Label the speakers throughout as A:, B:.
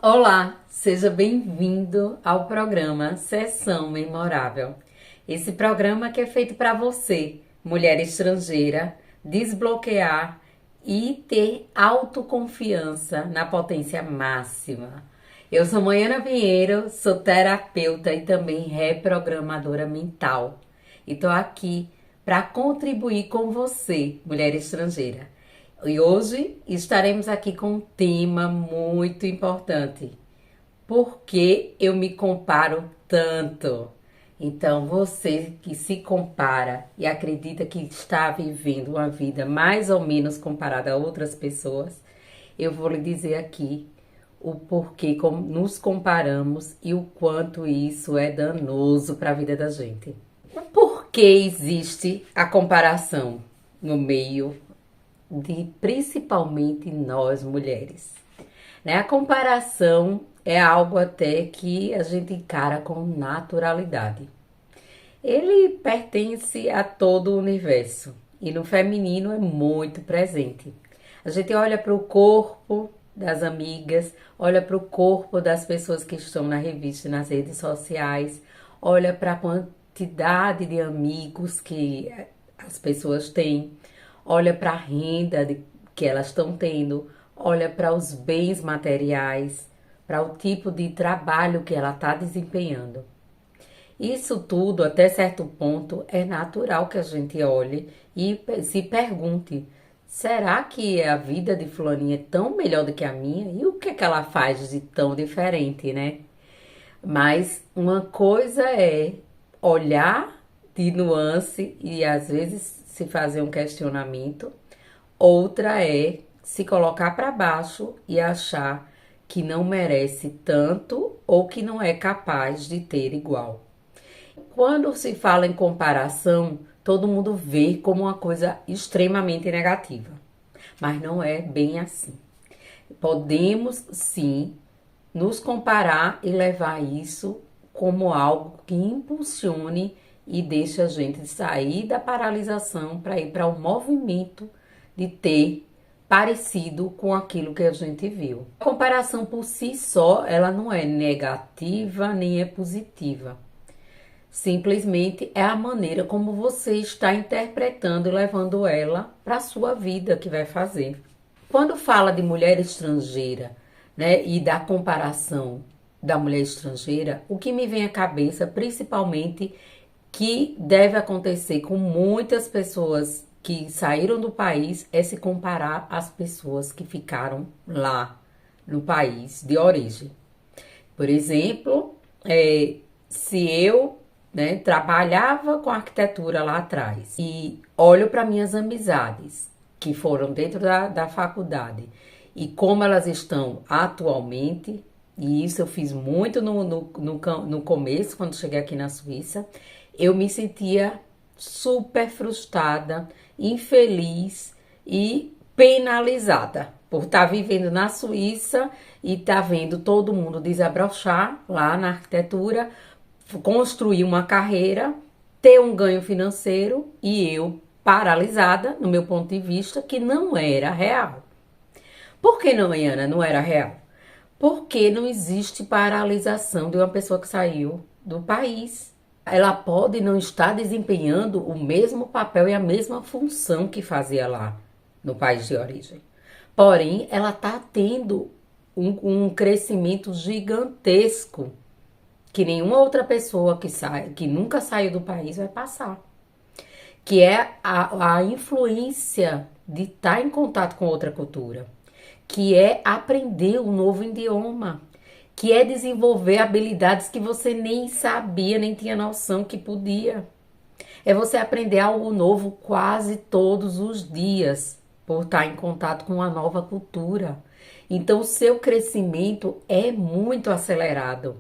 A: Olá, seja bem-vindo ao programa Sessão Memorável. Esse programa que é feito para você, mulher estrangeira, desbloquear e ter autoconfiança na potência máxima. Eu sou Maiana Pinheiro, sou terapeuta e também reprogramadora mental. E tô aqui para contribuir com você, mulher estrangeira. E hoje estaremos aqui com um tema muito importante. Por que eu me comparo tanto? Então, você que se compara e acredita que está vivendo uma vida mais ou menos comparada a outras pessoas, eu vou lhe dizer aqui o porquê nos comparamos e o quanto isso é danoso para a vida da gente. O porquê existe a comparação no meio de principalmente nós mulheres, né? A comparação é algo até que a gente encara com naturalidade. Ele pertence a todo o universo e no feminino é muito presente. A gente olha para o corpo das amigas, olha para o corpo das pessoas que estão na revista e nas redes sociais, olha para a quantidade de amigos que as pessoas têm, olha para a renda que elas estão tendo, olha para os bens materiais, para o tipo de trabalho que ela está desempenhando. Isso tudo, até certo ponto, é natural que a gente olhe e se pergunte: será que a vida de fulaninha é tão melhor do que a minha? E o que é que ela faz de tão diferente, né? Mas uma coisa é olhar de nuance e às vezes se fazer um questionamento, outra é se colocar para baixo e achar que não merece tanto ou que não é capaz de ter igual. Quando se fala em comparação, todo mundo vê como uma coisa extremamente negativa, mas não é bem assim. Podemos sim nos comparar e levar isso como algo que impulsione e deixa a gente sair da paralisação para ir para o movimento de ter parecido com aquilo que a gente viu. A comparação por si só, ela não é negativa nem é positiva. Simplesmente é a maneira como você está interpretando e levando ela para a sua vida que vai fazer. Quando fala de mulher estrangeira, né, e da comparação da mulher estrangeira, o que me vem à cabeça, principalmente, que deve acontecer com muitas pessoas que saíram do país, é se comparar às pessoas que ficaram lá no país de origem. Por exemplo, se eu, né, trabalhava com arquitetura lá atrás e olho para minhas amizades que foram dentro da faculdade e como elas estão atualmente, e isso eu fiz muito no começo, quando cheguei aqui na Suíça, eu me sentia super frustrada, infeliz e penalizada por estar vivendo na Suíça e estar vendo todo mundo desabrochar lá na arquitetura, construir uma carreira, ter um ganho financeiro e eu paralisada, no meu ponto de vista, que não era real. Por que não, Ana, não era real? Porque não existe paralisação de uma pessoa que saiu do país. Ela pode não estar desempenhando o mesmo papel e a mesma função que fazia lá no país de origem. Porém, ela está tendo um crescimento gigantesco que nenhuma outra pessoa que nunca saiu do país vai passar. Que é a influência de estar em contato com outra cultura. Que é aprender um novo idioma. Que é desenvolver habilidades que você nem sabia, nem tinha noção que podia. É você aprender algo novo quase todos os dias, por estar em contato com uma nova cultura. Então, o seu crescimento é muito acelerado.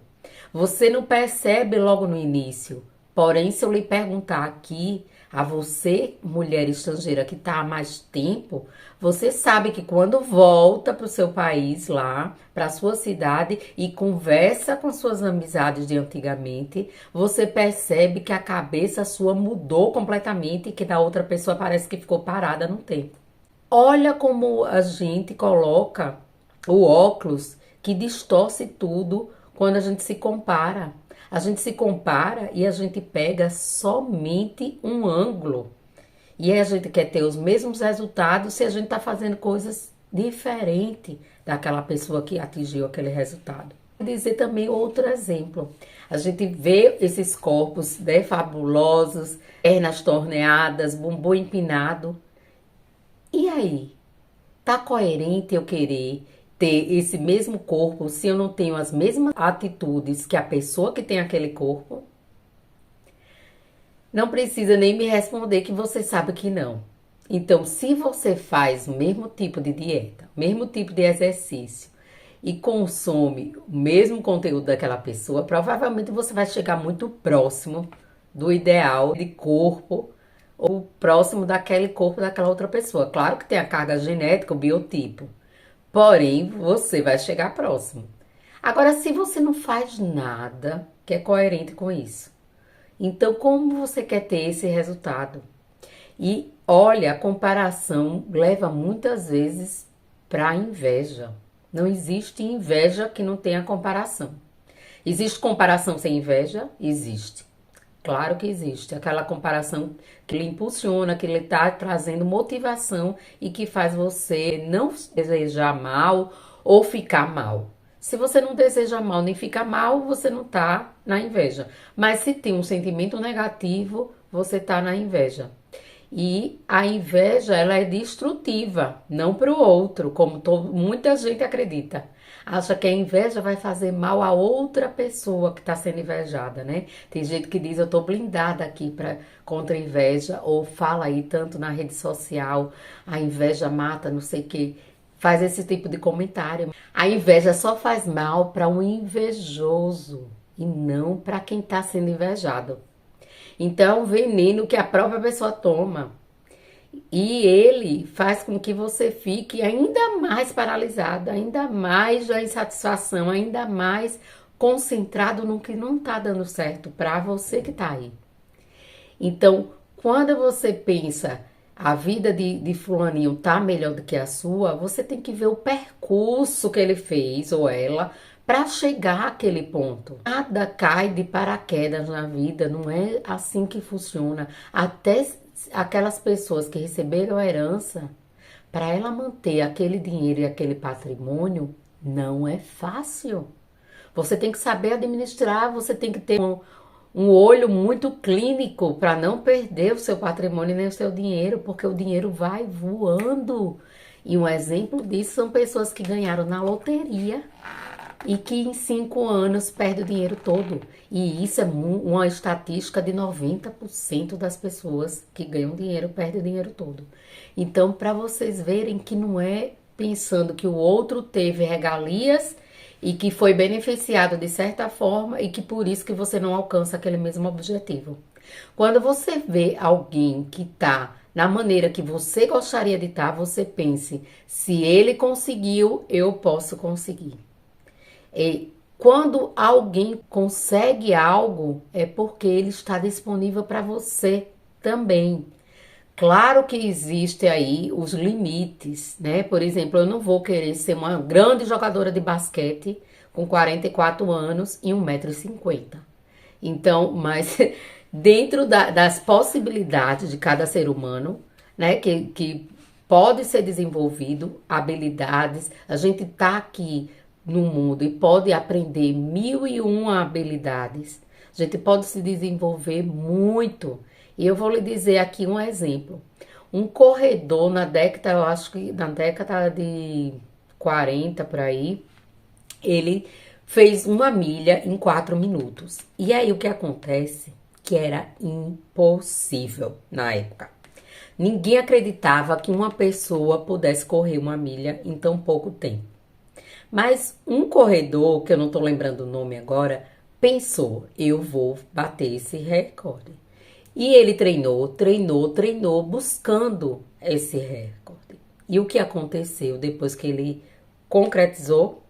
A: Você não percebe logo no início. Porém, se eu lhe perguntar aqui, a você, mulher estrangeira que está há mais tempo, você sabe que quando volta para o seu país lá, para a sua cidade e conversa com suas amizades de antigamente, você percebe que a cabeça sua mudou completamente e que da outra pessoa parece que ficou parada no tempo. Olha como a gente coloca o óculos que distorce tudo quando a gente se compara. A gente se compara e a gente pega somente um ângulo. E aí a gente quer ter os mesmos resultados se a gente está fazendo coisas diferentes daquela pessoa que atingiu aquele resultado. Vou dizer também outro exemplo. A gente vê esses corpos, né, fabulosos, pernas torneadas, bumbum empinado. E aí? Tá coerente eu querer ter esse mesmo corpo se eu não tenho as mesmas atitudes que a pessoa que tem aquele corpo? Não precisa nem me responder que você sabe que não. Então, se você faz o mesmo tipo de dieta, o mesmo tipo de exercício e consome o mesmo conteúdo daquela pessoa, provavelmente você vai chegar muito próximo do ideal de corpo ou próximo daquele corpo daquela outra pessoa. Claro que tem a carga genética, o biotipo, porém você vai chegar próximo. Agora, se você não faz nada que é coerente com isso, então como você quer ter esse resultado? E olha, a comparação leva muitas vezes para a inveja. Não existe inveja que não tenha comparação. Existe comparação sem inveja? Existe. Claro que existe. Aquela comparação que lhe impulsiona, que lhe está trazendo motivação e que faz você não desejar mal ou ficar mal. Se você não deseja mal nem fica mal, você não está na inveja. Mas se tem um sentimento negativo, você está na inveja. E a inveja, ela é destrutiva, não para o outro, como muita gente acredita. Acha que a inveja vai fazer mal a outra pessoa que está sendo invejada, né? Tem gente que diz, eu tô blindada aqui contra a inveja, ou fala aí tanto na rede social, a inveja mata, não sei o quê. Faz esse tipo de comentário. A inveja só faz mal para um invejoso e não para quem está sendo invejado. Então, é um veneno que a própria pessoa toma. E ele faz com que você fique ainda mais paralisado, ainda mais da insatisfação, ainda mais concentrado no que não está dando certo para você que está aí. Então, quando você pensa a vida de fulaninho tá melhor do que a sua, você tem que ver o percurso que ele fez ou ela para chegar àquele ponto. Nada cai de paraquedas na vida, não é assim que funciona. Até aquelas pessoas que receberam a herança, para ela manter aquele dinheiro e aquele patrimônio, não é fácil. Você tem que saber administrar, você tem que ter um olho muito clínico para não perder o seu patrimônio nem o seu dinheiro, porque o dinheiro vai voando. E um exemplo disso são pessoas que ganharam na loteria e que em 5 anos perde o dinheiro todo. E isso é uma estatística de 90% das pessoas que ganham dinheiro perdem o dinheiro todo. Então, para vocês verem que não é pensando que o outro teve regalias e que foi beneficiado de certa forma e que por isso que você não alcança aquele mesmo objetivo. Quando você vê alguém que está na maneira que você gostaria de estar, você pense, se ele conseguiu, eu posso conseguir. E quando alguém consegue algo, é porque ele está disponível para você também. Claro que existe aí os limites, né? Por exemplo, eu não vou querer ser uma grande jogadora de basquete com 44 anos e 1,50 m. Então, mas dentro das possibilidades de cada ser humano, né? Que pode ser desenvolvido, habilidades, a gente tá aqui no mundo e pode aprender 1001 habilidades. A gente pode se desenvolver muito. E eu vou lhe dizer aqui um exemplo. Um corredor na década, eu acho que na década de 40 por aí, ele fez 1 milha em 4 minutos. E aí o que acontece? Que era impossível na época. Ninguém acreditava que uma pessoa pudesse correr 1 milha em tão pouco tempo. Mas um corredor, que eu não estou lembrando o nome agora, pensou, eu vou bater esse recorde. E ele treinou, buscando esse recorde. E o que aconteceu depois que ele concretizou?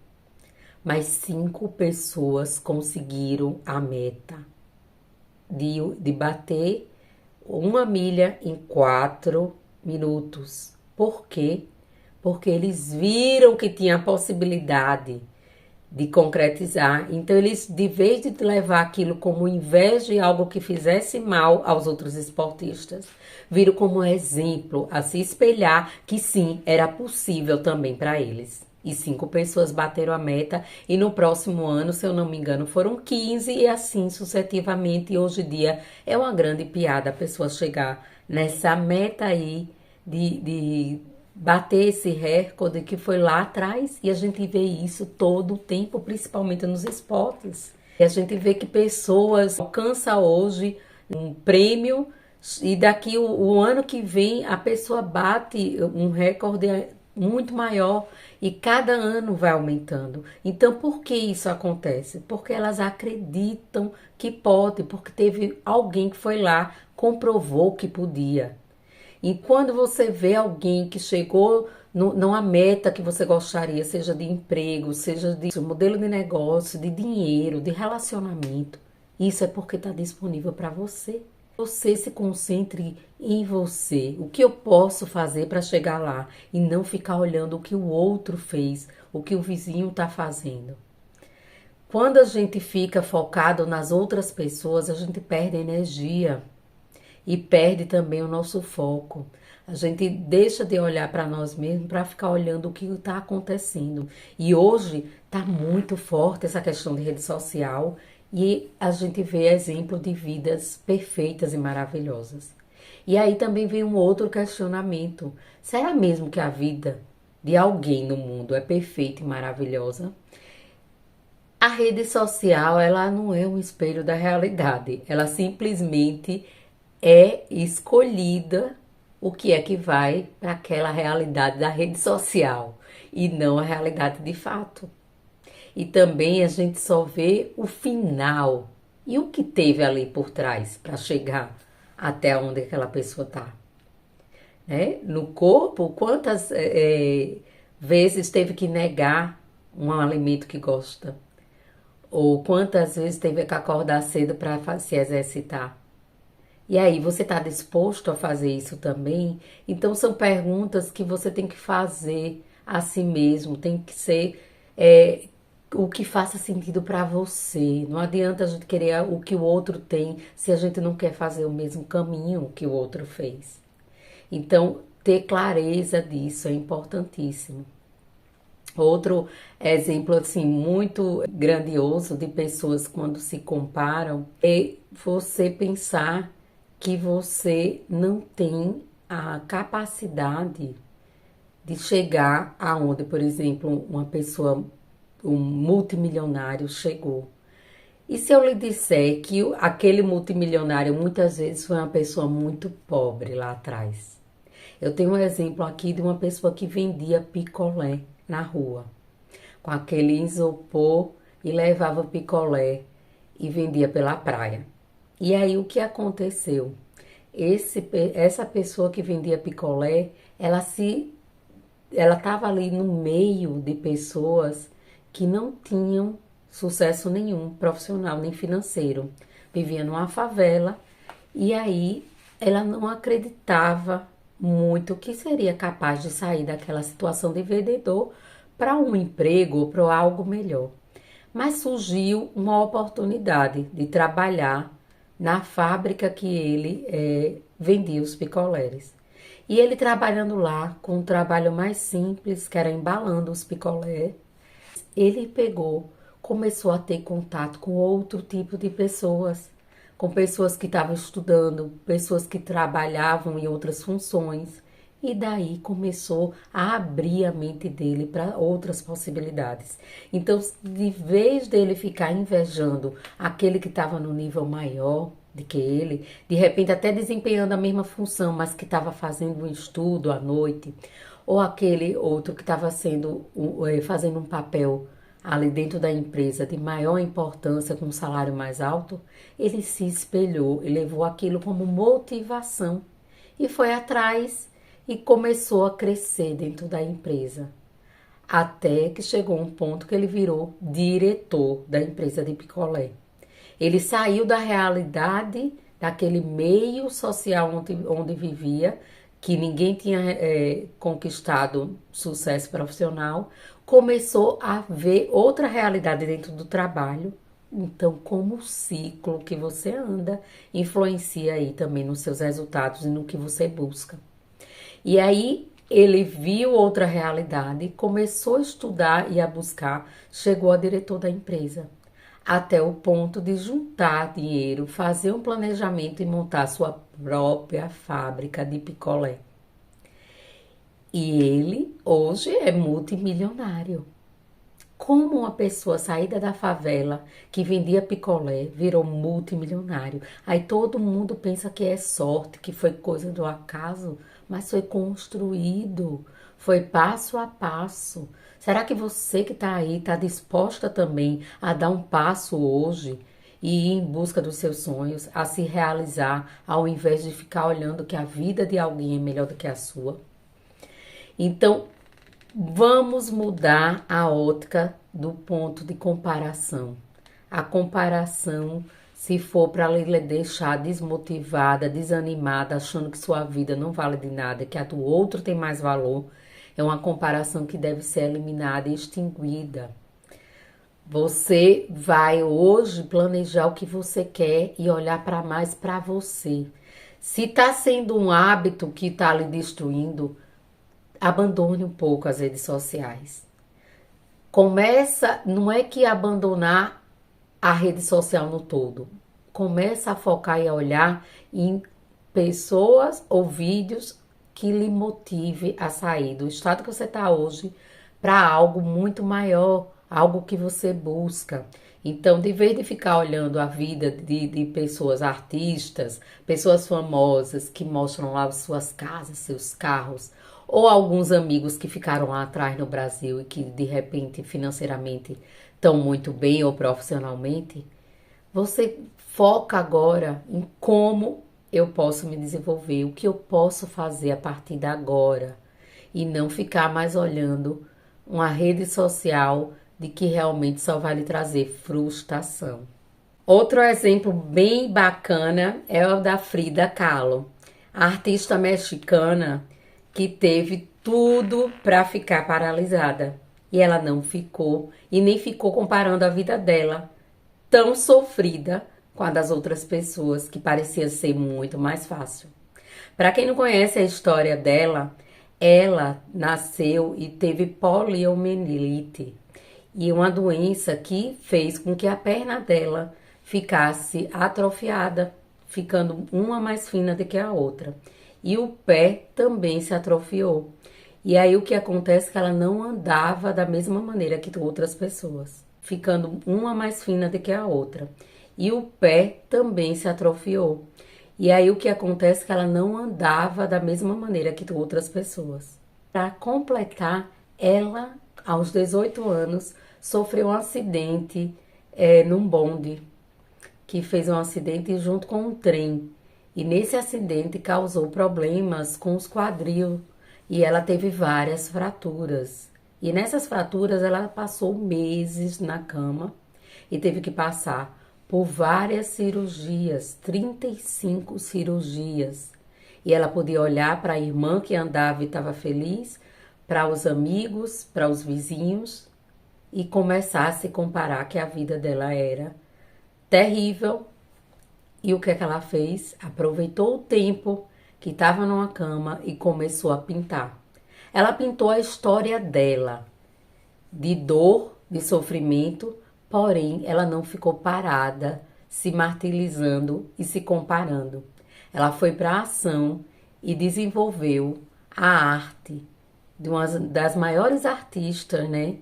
A: Mais 5 pessoas conseguiram a meta de bater 1 milha em 4 minutos. Por quê? Porque eles viram que tinha a possibilidade de concretizar. Então eles, de vez de levar aquilo como inveja e algo que fizesse mal aos outros esportistas, viram como exemplo a se espelhar que sim, era possível também para eles. E 5 pessoas bateram a meta e no próximo ano, se eu não me engano, foram 15 e assim sucessivamente. E hoje em dia é uma grande piada a pessoa chegar nessa meta aí de bater esse recorde que foi lá atrás, e a gente vê isso todo o tempo, principalmente nos esportes. E a gente vê que pessoas alcançam hoje um prêmio e daqui o ano que vem a pessoa bate um recorde muito maior e cada ano vai aumentando. Então, por que isso acontece? Porque elas acreditam que pode, porque teve alguém que foi lá, comprovou que podia. E quando você vê alguém que chegou numa meta que você gostaria, seja de emprego, seja de modelo de negócio, de dinheiro, de relacionamento, isso é porque está disponível para você. Você se concentre em você, o que eu posso fazer para chegar lá e não ficar olhando o que o outro fez, o que o vizinho está fazendo. Quando a gente fica focado nas outras pessoas, a gente perde energia. E perde também o nosso foco. A gente deixa de olhar para nós mesmos para ficar olhando o que está acontecendo. E hoje está muito forte essa questão de rede social e a gente vê exemplo de vidas perfeitas e maravilhosas. E aí também vem um outro questionamento. Será mesmo que a vida de alguém no mundo é perfeita e maravilhosa? A rede social, ela não é um espelho da realidade. Ela simplesmente é escolhida o que é que vai para aquela realidade da rede social e não a realidade de fato. E também a gente só vê o final e o que teve ali por trás para chegar até onde aquela pessoa está. Né? No corpo, quantas vezes teve que negar um alimento que gosta? Ou quantas vezes teve que acordar cedo para se exercitar? E aí, você está disposto a fazer isso também? Então, são perguntas que você tem que fazer a si mesmo, tem que ser o que faça sentido para você. Não adianta a gente querer o que o outro tem se a gente não quer fazer o mesmo caminho que o outro fez. Então, ter clareza disso é importantíssimo. Outro exemplo assim muito grandioso de pessoas quando se comparam é você pensar que você não tem a capacidade de chegar aonde, por exemplo, uma pessoa, um multimilionário chegou. E se eu lhe disser que aquele multimilionário muitas vezes foi uma pessoa muito pobre lá atrás? Eu tenho um exemplo aqui de uma pessoa que vendia picolé na rua, com aquele isopor e levava picolé e vendia pela praia. E aí o que aconteceu? Essa pessoa que vendia picolé, ela estava ali no meio de pessoas que não tinham sucesso nenhum, profissional nem financeiro. Vivia numa favela e aí ela não acreditava muito que seria capaz de sair daquela situação de vendedor para um emprego ou para algo melhor. Mas surgiu uma oportunidade de trabalhar na fábrica que ele vendia os picolés. E ele trabalhando lá com um trabalho mais simples, que era embalando os picolés, ele começou a ter contato com outro tipo de pessoas, com pessoas que estavam estudando, pessoas que trabalhavam em outras funções. E daí começou a abrir a mente dele para outras possibilidades. Então, de vez dele ficar invejando aquele que estava no nível maior do que ele, de repente até desempenhando a mesma função, mas que estava fazendo um estudo à noite, ou aquele outro que estava fazendo um papel ali dentro da empresa de maior importância, com um salário mais alto, ele se espelhou e levou aquilo como motivação e foi atrás e começou a crescer dentro da empresa. Até que chegou um ponto que ele virou diretor da empresa de picolé. Ele saiu da realidade, daquele meio social onde vivia, que ninguém tinha conquistado sucesso profissional, começou a ver outra realidade dentro do trabalho. Então, como o ciclo que você anda influencia aí também nos seus resultados e no que você busca. E aí ele viu outra realidade, começou a estudar e a buscar, chegou a diretor da empresa, até o ponto de juntar dinheiro, fazer um planejamento e montar sua própria fábrica de picolé. E ele hoje é multimilionário. Como uma pessoa saída da favela que vendia picolé virou multimilionário? Aí todo mundo pensa que é sorte, que foi coisa do acaso, mas foi construído, foi passo a passo. Será que você que está aí está disposta também a dar um passo hoje e ir em busca dos seus sonhos, a se realizar, ao invés de ficar olhando que a vida de alguém é melhor do que a sua? Então, vamos mudar a ótica do ponto de comparação. A comparação, se for para lhe deixar desmotivada, desanimada, achando que sua vida não vale de nada, que a do outro tem mais valor, é uma comparação que deve ser eliminada e extinguida. Você vai hoje planejar o que você quer e olhar para mais para você. Se está sendo um hábito que está lhe destruindo, abandone um pouco as redes sociais. Começa, não é que abandonar a rede social no todo. Começa a focar e a olhar em pessoas ou vídeos que lhe motive a sair do estado que você está hoje para algo muito maior, algo que você busca. Então, de vez de ficar olhando a vida de pessoas artistas, pessoas famosas que mostram lá suas casas, seus carros, ou alguns amigos que ficaram lá atrás no Brasil e que de repente financeiramente estão muito bem ou profissionalmente, você foca agora em como eu posso me desenvolver, o que eu posso fazer a partir de agora e não ficar mais olhando uma rede social de que realmente só vai lhe trazer frustração. Outro exemplo bem bacana é o da Frida Kahlo, a artista mexicana que teve tudo para ficar paralisada. E ela não ficou, e nem ficou comparando a vida dela, tão sofrida, com a das outras pessoas, que parecia ser muito mais fácil. Para quem não conhece a história dela, ela nasceu e teve poliomielite, e uma doença que fez com que a perna dela ficasse atrofiada, ficando uma mais fina do que a outra. E o pé também se atrofiou. E aí o que acontece é que ela não andava da mesma maneira que outras pessoas, ficando uma mais fina do que a outra. E o pé também se atrofiou. E aí o que acontece é que ela não andava da mesma maneira que outras pessoas. Para completar, ela, aos 18 anos, sofreu um acidente num bonde, que fez um acidente junto com um trem. E nesse acidente causou problemas com os quadril e ela teve várias fraturas. E nessas fraturas ela passou meses na cama e teve que passar por várias cirurgias, 35 cirurgias. E ela podia olhar para a irmã que andava e estava feliz, para os amigos, para os vizinhos e começar a se comparar que a vida dela era terrível. E o que é que ela fez? Aproveitou o tempo que estava numa cama e começou a pintar. Ela pintou a história dela, de dor, de sofrimento, porém ela não ficou parada, se martirizando e se comparando. Ela foi para a ação e desenvolveu a arte de uma das maiores artistas, né,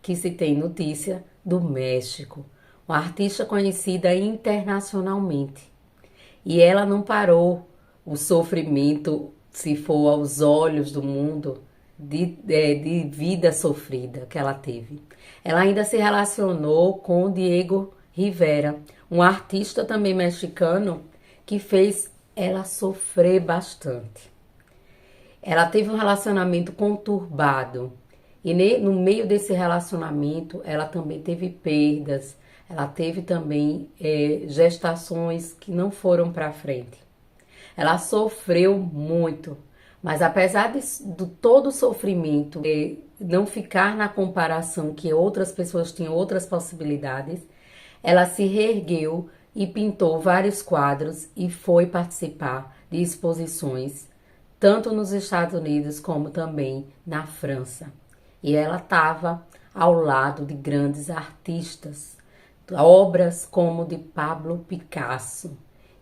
A: que se tem notícia do México. Uma artista conhecida internacionalmente. E ela não parou o sofrimento, se for aos olhos do mundo, de vida sofrida que ela teve. Ela ainda se relacionou com o Diego Rivera, um artista também mexicano que fez ela sofrer bastante. Ela teve um relacionamento conturbado e no meio desse relacionamento ela também teve perdas. Ela teve também gestações que não foram para frente. Ela sofreu muito, mas apesar de todo o sofrimento não ficar na comparação que outras pessoas tinham outras possibilidades, ela se reergueu e pintou vários quadros e foi participar de exposições, tanto nos Estados Unidos como também na França. E ela estava ao lado de grandes artistas, obras como de Pablo Picasso.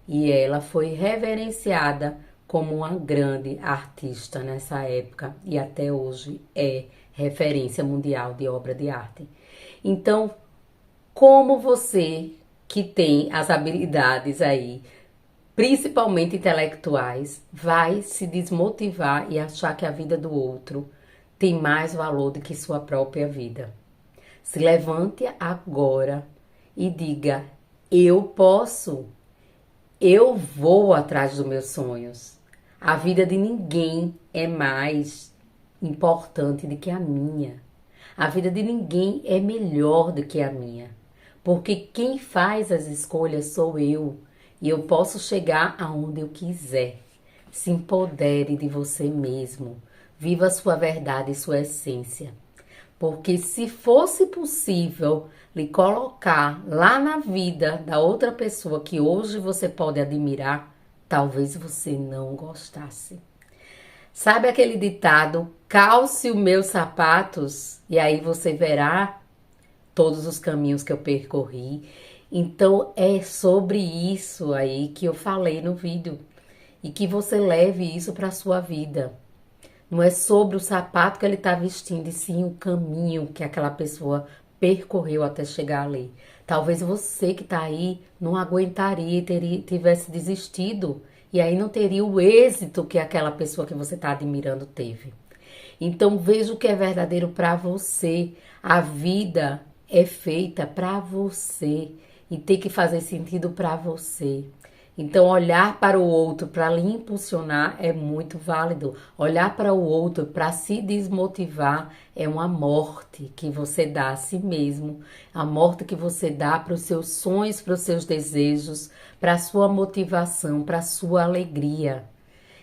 A: E ela foi reverenciada como uma grande artista nessa época e até hoje é referência mundial de obra de arte. Então, como você que tem as habilidades aí, principalmente intelectuais, vai se desmotivar e achar que a vida do outro tem mais valor do que sua própria vida? Se levante agora e diga: eu posso, eu vou atrás dos meus sonhos. A vida de ninguém é mais importante do que a minha. A vida de ninguém é melhor do que a minha. Porque quem faz as escolhas sou eu. E eu posso chegar aonde eu quiser. Se empodere de você mesmo. Viva a sua verdade e sua essência. Porque se fosse possível lhe colocar lá na vida da outra pessoa que hoje você pode admirar, talvez você não gostasse. Sabe aquele ditado, calce os meus sapatos e aí você verá todos os caminhos que eu percorri. Então é sobre isso aí que eu falei no vídeo e que você leve isso para a sua vida. Não é sobre o sapato que ele está vestindo, e sim o caminho que aquela pessoa percorreu até chegar ali. Talvez você que está aí não aguentaria e tivesse desistido. E aí não teria o êxito que aquela pessoa que você está admirando teve. Então veja o que é verdadeiro para você. A vida é feita para você e tem que fazer sentido para você. Então olhar para o outro para lhe impulsionar é muito válido. Olhar para o outro para se desmotivar é uma morte que você dá a si mesmo. A morte que você dá para os seus sonhos, para os seus desejos, para a sua motivação, para a sua alegria.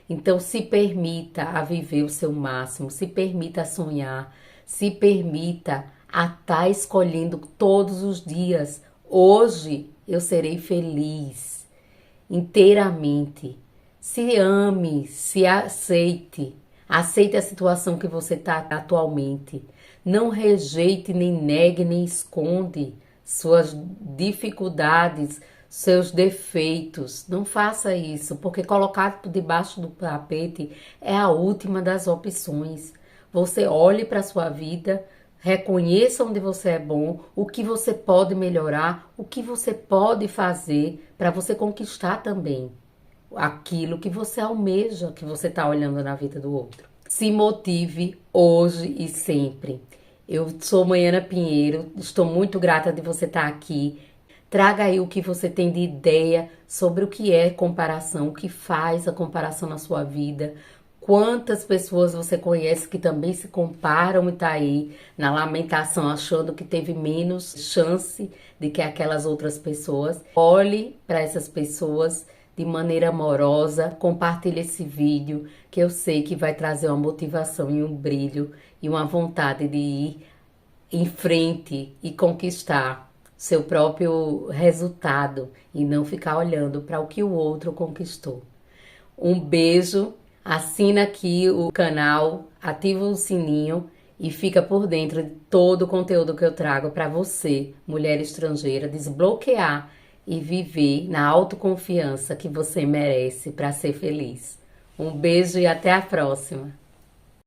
A: Então se permita a viver o seu máximo, se permita a sonhar, se permita a estar escolhendo todos os dias. Hoje eu serei feliz inteiramente. Se ame, se aceite. Aceite a situação que você está atualmente. Não rejeite, nem negue, nem esconde suas dificuldades, seus defeitos. Não faça isso, porque colocar por debaixo do tapete é a última das opções. Você olhe para a sua vida, reconheça onde você é bom, o que você pode melhorar, o que você pode fazer para você conquistar também aquilo que você almeja, que você está olhando na vida do outro. Se motive hoje e sempre. Eu sou Maiana Pinheiro, estou muito grata de você estar aqui. Traga aí o que você tem de ideia sobre o que é comparação, o que faz a comparação na sua vida. Quantas pessoas você conhece que também se comparam e tá aí na lamentação, achando que teve menos chance do que aquelas outras pessoas? Olhe para essas pessoas de maneira amorosa, compartilhe esse vídeo, que eu sei que vai trazer uma motivação e um brilho e uma vontade de ir em frente e conquistar seu próprio resultado e não ficar olhando para o que o outro conquistou. Um beijo. Assina aqui o canal, ativa o sininho e fica por dentro de todo o conteúdo que eu trago para você, mulher estrangeira, desbloquear e viver na autoconfiança que você merece para ser feliz. Um beijo e até a próxima!